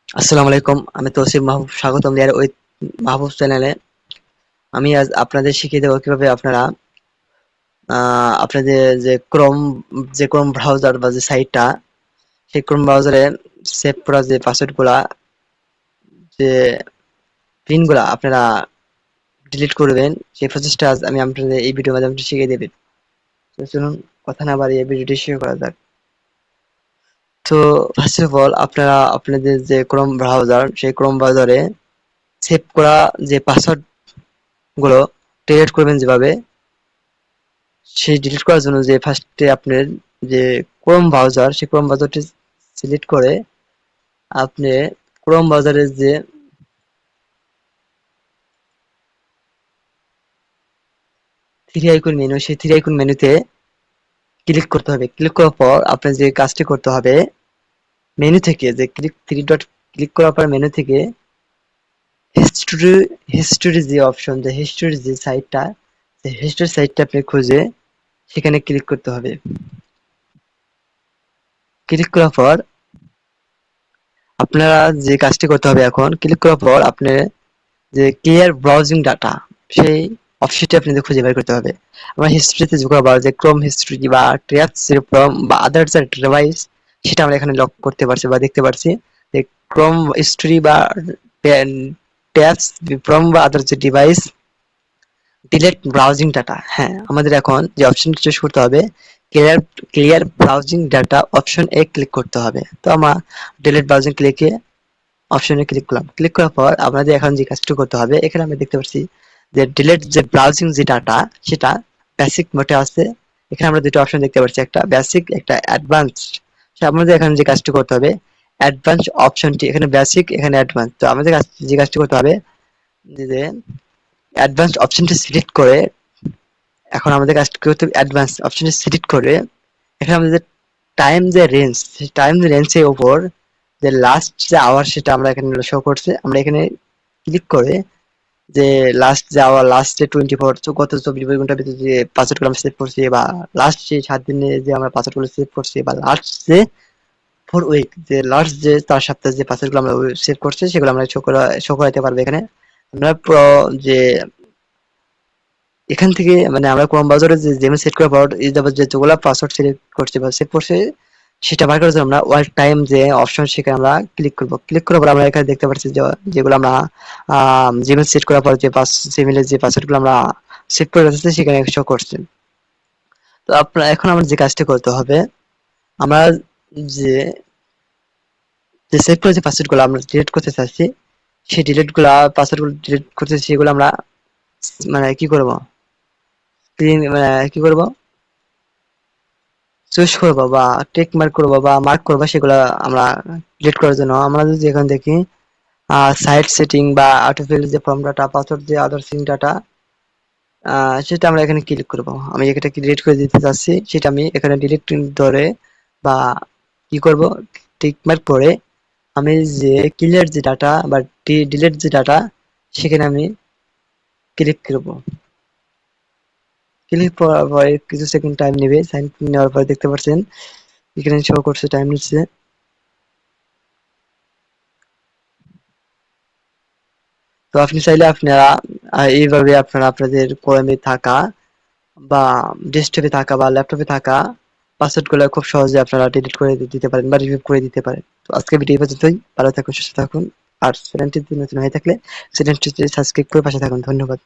আসসালামু আলাইকুম। আমি তৌসিফ মাহবুব, স্বাগতম দেয়ার উইথ মাহবুব চ্যানেলে। আমি আজ আপনাদের শিখিয়ে দেবো কিভাবে আপনারা আপনাদের যে ক্রোম ব্রাউজার বা যে সাইটটা, সেই ক্রোম ব্রাউজারে সেভ করা যে পাসওয়ার্ড গুলা, যে পিন গুলা আপনারা ডিলিট করবেন, সেই প্রসেসটা আজ আমি আপনাদের এই ভিডিওর মাধ্যমে শিখিয়ে দেবেন। তো চলুন কথা না বাড়িয়ে ভিডিওটি শুরু করা যাক। তো ফার্স্ট অফ অল আপনারা আপনাদের যে ক্রোম ব্রাউজার, সেই ক্রোম ব্রাউজারে সেভ করা যে পাসওয়ার্ড গুলো ডিলিট করবেন যেভাবে, সেই ডিলিট করার জন্য যে ফার্স্টে আপনার যে ক্রোম ব্রাউজার, সেই ক্রোম ব্রাউজারটি সিলেক্ট করে আপনি ক্রোম ব্রাউজারের যে থ্রি আইকন মেনু, সেই থ্রি আইকন মেনুতে ক্লিক করতে হবে। ক্লিক করার পর আপনার যে কাজটি করতে হবে, মেনু থেকে যে থ্রি ডট ক্লিক করার পর মেনু থেকে হিস্টোরি হিস্টোরি যে অপশন, যে হিস্টোরি যে সাইটটা, সেই হিস্টোরি সাইটটা আপনি খুঁজে সেখানে ক্লিক করতে হবে। ক্লিক করার পর আপনারা যে কাজটি করতে হবে, এখন ক্লিক করার পর আপনি যে ক্লিয়ার ব্রাউজিং ডাটা, সেই অপশনটি আপনাদের খুঁজে বের করতে হবে। আমরা হিস্ট্রিতে ঢোকাবো, যে ক্রোম হিস্ট্রি বা ট্যাবস ফ্রম বা আদার ডিভাইস, সেটা আমরা এখানে লক করতে পারছি বা দেখতে পারছি যে ক্রোম হিস্ট্রি বা ট্যাবস ফ্রম বা আদার যে ডিভাইস ডিলেট ব্রাউজিং ডাটা। হ্যাঁ, আমাদের এখন যে অপশনটি চুজ করতে হবে, clear clear browsing data, option A click করতে হবে। তো আমরা ডিলেট ব্রাউজিং ক্লিকে অপশনে ক্লিক করলাম। ক্লিক করার পর আমাদের এখন যে কাজটি করতে হবে, এখানে আমরা দেখতে পাচ্ছি যে ডিলিট যে ব্রাউজিং যে ডাটা, সেটা বেসিক মোডে আছে। এখানে আমরা দুটো অপশন দেখতে পাচ্ছি, একটা বেসিক, একটা অ্যাডভান্স। আমাদের এখানে যে কাজটি করতে হবে, অ্যাডভান্স অপশনটি, এখানে বেসিক, এখানে অ্যাডভান্স। তো আমাদের যে কাজটি করতে হবে, যে অ্যাডভান্স অপশনটি সিলেক্ট করে, এখন আমাদের কাজটি করতে হবে অ্যাডভান্স অপশনটি সিলেক্ট করে, এখানে আমাদের টাইম যে রেঞ্জ, সেই টাইম রেঞ্জের উপর যে লাস্ট যে আওয়ার, সেটা আমরা এখানে শো করছে। আমরা এখানে ক্লিক করে যে লাস্ট যে আওয়ার, লাস্ট যে 24, গত 24 ঘন্টার ভিতরে যে পাসওয়ার্ড গুলো আমরা সেভ করছি, বা লাস্ট যে 7 দিনে যে আমরা পাসওয়ার্ড গুলো সেভ করছি, বা লাস্ট যে 4 উইক, যে লাস্ট যে 4 সপ্তাহে যে পাসওয়ার্ড গুলো আমরা সেভ করছি, সেগুলো আমরা শো করাতে পারবো এখানে। আমরা যে এখান থেকে মানে আমরা ক্রোম ব্রাউজারে যে যেমন সেট করার পর এই যে যেগুলা পাসওয়ার্ড সিলেক্ট করছি বা সেভ করছি, সেটা বার করার জন্য আমরা অল টাইম যে অপশন, সেখানে আমরা ক্লিক করব। ক্লিক করার পর আমরা এখানে দেখতে পাচ্ছি যে যেগুলো আমরা জিমেল সেট করার পর যে জিমেলের যে পাসওয়ার্ড গুলো আমরা সেভ করে রাখছি, সেখানে শো করছে। তো আপনার এখন আমরা যে কাজটা করতে হবে, আমরা যে যে সেভ করে যে পাসওয়ার্ড গুলো আমরা ডিলিট করতে চাচ্ছি, সেই ডিলিট গুলা পাসওয়ার্ড গুলো ডিলিট করতে, সেগুলো আমরা মানে কি করব, মানে কি করব, চুজ করবো বা টেক মার্ক করবো বা মার্ক করবো, সেগুলো আমরা ডিলিট করার জন্য আমরা যদি এখানে দেখি সাইট সেটিং বা আর্টিফিশিয়াল যে ফর্ম ডাটা, পাসওয়ার্ড যে আদার্সিং ডাটা, সেটা আমরা এখানে ক্লিক করব। আমি এটা ডিলিট করে দিতে চাচ্ছি, সেটা আমি এখানে ডিলিট ধরে বা কি করব, টিক মার্ক করে আমি যে ক্লিয়ার যে ডাটা বা ডিলিট যে ডাটা, সেখানে আমি ক্লিক করব। ক্লিক করার পরে কিছু সেকেন্ড টাইম নেবে। সাইন নেওয়ার পরে দেখতে পাচ্ছেন এখানে শো করছে টাইম নিচ্ছে। তো আপনি চাইলে আপনারা এইভাবে আপনারা আপনাদের কলমে থাকা বা ডেস্কটপে থাকা বা ল্যাপটপে থাকা পাসওয়ার্ড গুলো খুব সহজে আপনারা ডিলিট করে দিতে পারেন বা রিমুভ করে দিতে পারেন। তো আজকে ভিডিও এই পর্যন্তই। ভালো থাকুন, সুস্থ থাকুন। আর চ্যানেলটি নতুন হয়ে থাকলে চ্যানেলটি সাবস্ক্রাইব করে পাশে থাকুন। ধন্যবাদ।